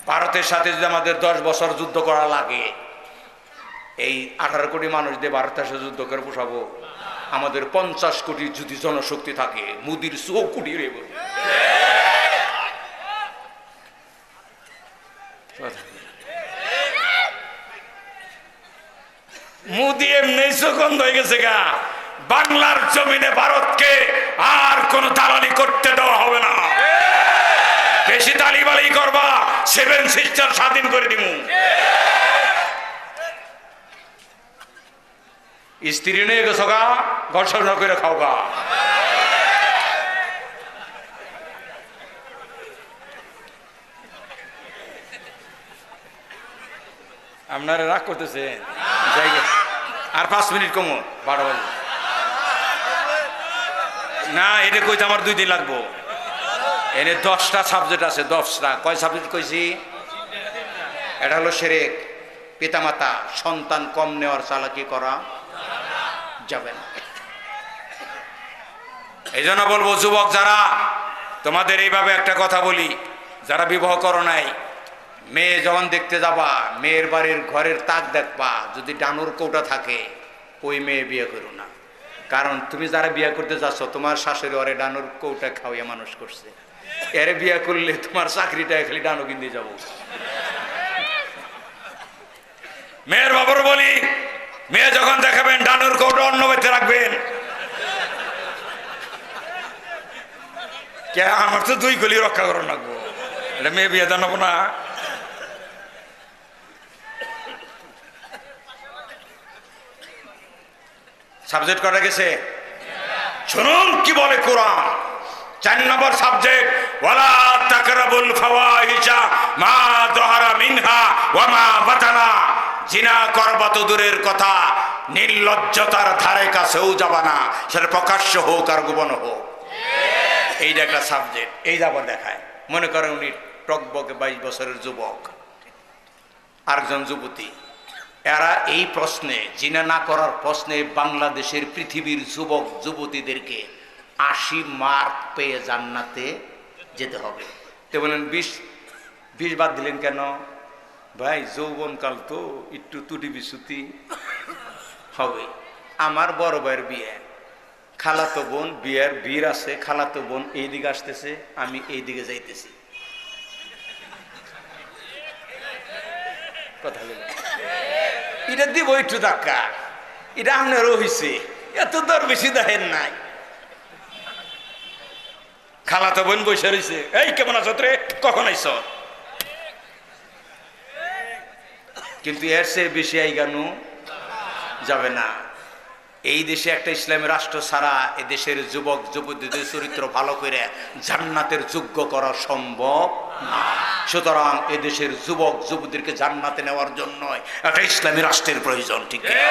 ভারতের সাথে যদি আমাদের 10 বছর যুদ্ধ করা লাগে, এই 18 কোটি মানুষ দিয়ে ভারতের সাথে যুদ্ধ করে পোষাবো? আমাদের 50 কোটি যদি জনশক্তি থাকে, মোদির 100 কোটি রে। মোদি এমনি সুগন্ধ হয়ে গেছে গা। বাংলার জমিনে ভারতকে আর কোন দালালি করতে দেওয়া হবে না। বেশি তালিবালি করবা, 7 সিস্টার স্বাধীন করে দিব। স্ত্রী নিয়ে গেছো গা, ঘর সংসার করে খাও গা। আপনারা রাগ করতেছেন? আর 5 মিনিট কমো, 12 বাজে না। এটা কইতে আমার 2 দিন লাগবো। এনে 10টা সাবজেক্ট আছে, 10টা। কয় সাবজেক্ট কইছি? এটা হলো শিরক, পিতামাতা সন্তান কম নেওয়ার চালাকি করা যাবে না। এই জন্য বলবো, যুবক যারা, তোমাদের এইভাবে একটা কথা বলি, যারা বিবাহ করো নাই, মেয়ে যখন দেখতে যাবা, মেয়ের বাড়ির ঘরের তাক দেখবা, যদি ডানুর কৌটা থাকে, ওই মেয়ে বিয়ে করো না। কারণ তুমি যারা বিয়ে করতে যাচ্ছ, তোমার শাশুড়ি ওরে ডানুর কৌটা খাওয়াইয়া মানুষ করছে। এরে বিয়ে করলে তোমার চাকরিটা খালি ডানু কিনতে যাবো। মেয়ের বাবার বলি, মেয়ে যখন দেখাবেন, ডানুর কৌটা অন্য বাড়িতে রাখবেন। কে আমার তো 2 গলি রক্ষা করো লাগবো, এটা মেয়ে বিয়ে জানাবো না। সাবজেক্ট করা গেছে, শুনুন কি বলে কোরআন। 4 নম্বর সাবজেক্ট, ওয়ালা তাকরাবুল ফাওয়াহিশা মা যাহারা মিনহা ওয়া মা বাতানা। জিনা করবা তো দূরের কথা, নির্লজ্জতার ধারে কাছেও যাবা না, সেটা প্রকাশ্য হোক আর গোপন হোক। এইটা একটা সাবজেক্ট। এই যাবার দেখায়, মনে করেন উনি টকবকে 22 বছরের যুবক, আরেকজন যুবতী। এরা এই প্রশ্নে, জিনা না করার প্রশ্নে বাংলাদেশের পৃথিবীর যুবক যুবতীদেরকে 80 মার্ক পেয়ে জান্নাতে যেতে হবে। তো বলেন 20 বাদ দিলেন কেন? ভাই যৌবনকাল তো একটু ত্রুটি বিচ্যুতি হবে। আমার বড় ভাইয়ের বিয়ে, খালাতো বোন বিয়ের ভিড় আছে, খালাতো বোন এই দিকে আসতেছে, আমি এই দিকে যাইতেছি। কথা বলে এটা দিব একটু ধাক্কা, এটা আপনারও হয়েছে, এত দর বেশি দেখেন নাই। খালাতো বোন বসে রয়েছে, এই কেমন আছো রে, কখন আইস? কিন্তু এর চেয়ে বেশি আইগানো যাবে না। এই দেশে একটা ইসলামী রাষ্ট্র ছাড়া এ দেশের যুবক যুবতীদের চরিত্র ভালো করে জান্নাতের যোগ্য করা সম্ভব না। সুতরাং এ দেশের যুবক যুবতীদেরকে জান্নাতে নেওয়ার জন্য একটা ইসলামী রাষ্ট্রের প্রয়োজন, ঠিক আছে?